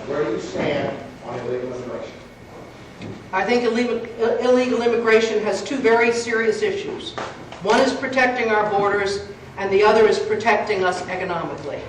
where do you stand on illegal immigration? I think illegal immigration has two very serious issues. One is protecting our borders, and the other is protecting us economically.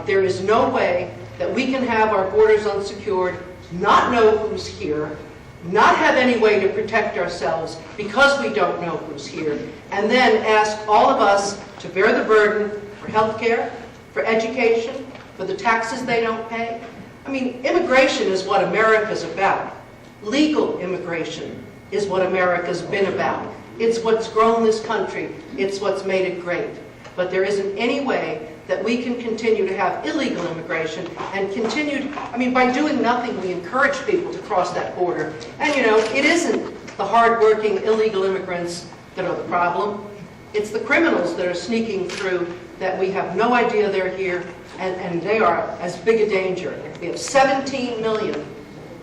There is no way that we can have our borders unsecured, not know who's here, not have any way to protect ourselves because we don't know who's here, and then ask all of us to bear the burden for health care, for education, for the taxes they don't pay. I mean, immigration is what America's about. Legal immigration is what America's been about. It's what's grown this country. It's what's made it great. But there isn't any way that we can continue to have illegal immigration and continue, I mean, by doing nothing, we encourage people to cross that border. And, you know, it isn't the hardworking illegal immigrants that are the problem. It's the criminals that are sneaking through that we have no idea they're here, and they are as big a danger. We have 17 million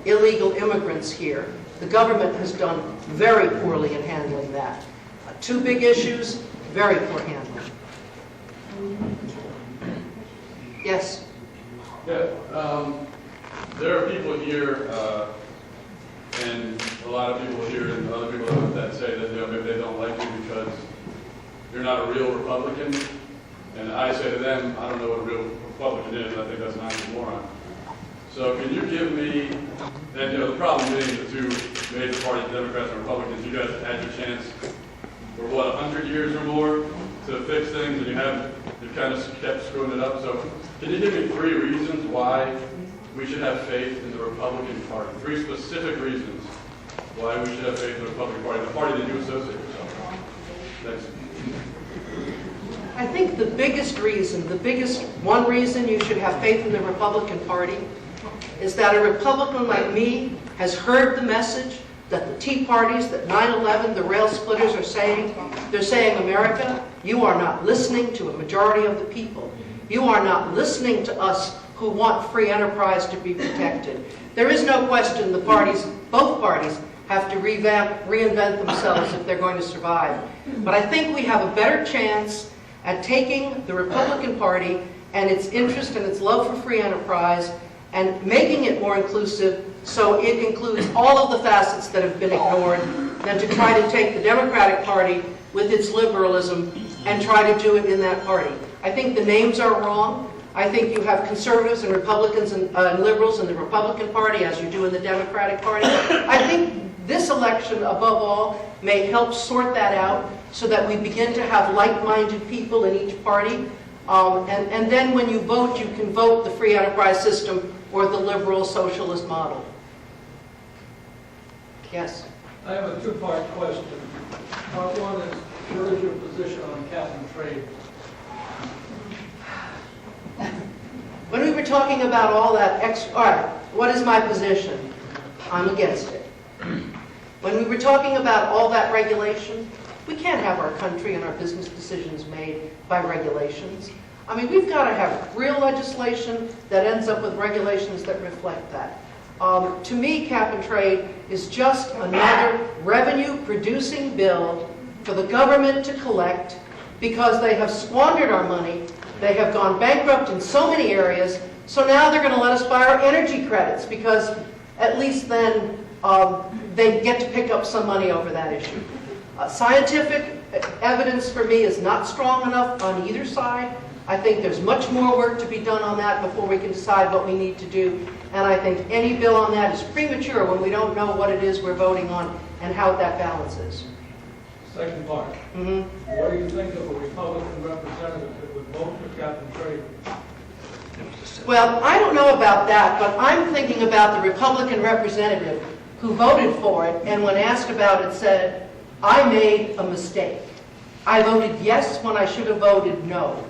illegal immigrants here. The government has done very poorly in handling that. Two big issues, very poor handling. Yes? Yeah, there are people here, and a lot of people here and other people that say that, you know, maybe they don't like you because you're not a real Republican. And I say to them, I don't know what a real Republican is, and I think that's an oxymoron. So can you give me, and you know, the problem being the two major parties, Democrats and Republicans, you guys have had your chance for what, 100 years or more to fix things, and you've kind of kept screwing it up. So can you give me 3 reasons why we should have faith in the Republican Party? 3 specific reasons why we should have faith in the Republican Party, the party that you associate yourself with. Thanks. I think the biggest reason, one reason you should have faith in the Republican Party is that a Republican like me has heard the message that the Tea Parties, that 9/11, the rail splitters are saying. They're saying, America, you are not listening to a majority of the people. You are not listening to us who want free enterprise to be protected. There is no question the parties, both parties, have to reinvent themselves if they're going to survive. But I think we have a better chance at taking the Republican Party and its interest and its love for free enterprise and making it more inclusive so it includes all of the facets that have been ignored than to try to take the Democratic Party with its liberalism and try to do it in that party. I think the names are wrong. I think you have conservatives and Republicans and liberals in the Republican Party as you do in the Democratic Party. I think this election, above all, may help sort that out so that we begin to have like-minded people in each party. And then when you vote, you can vote the free enterprise system or the liberal socialist model. Yes? I have a 2-part question. Part 1 is, what is your position on cap and trade? When we were talking about all that extra, all right, what is my position? I'm against it. When we were talking about all that regulation, we can't have our country and our business decisions made by regulations. I mean, we've got to have real legislation that ends up with regulations that reflect that. To me, cap and trade is just another revenue-producing bill for the government to collect because they have squandered our money. They have gone bankrupt in so many areas, so now they're going to let us buy our energy credits because at least then they get to pick up some money over that issue. Scientific evidence for me is not strong enough on either side. I think there's much more work to be done on that before we can decide what we need to do. And I think any bill on that is premature when we don't know what it is we're voting on and how that balance is. Second part. What do you think of a Republican representative that would vote for cap and trade? Well, I don't know about that, but I'm thinking about the Republican representative who voted for it and when asked about it said, I made a mistake. I voted yes when I should have voted no.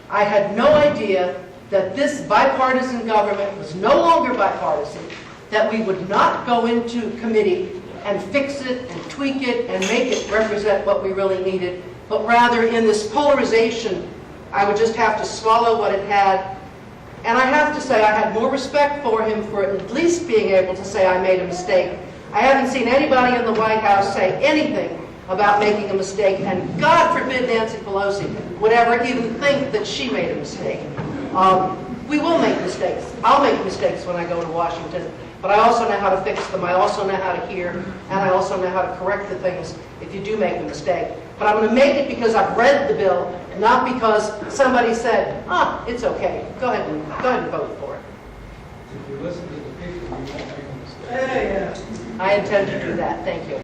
I had no idea that this bipartisan government was no longer bipartisan, that we would not go into committee and fix it and tweak it and make it represent what we really needed, but rather in this polarization, I would just have to swallow what it had. And I have to say, I had more respect for him for at least being able to say I made a mistake. I haven't seen anybody in the White House say anything about making a mistake, and God forbid Nancy Pelosi would ever even think that she made a mistake. We will make mistakes. I'll make mistakes when I go to Washington, but I also know how to fix them. I also know how to hear, and I also know how to correct the things if you do make a mistake. But I'm going to make it because I've read the bill, and not because somebody said, it's okay. Go ahead and vote for it. If you listen to the people, you won't make a mistake. I intend to do that. Thank you.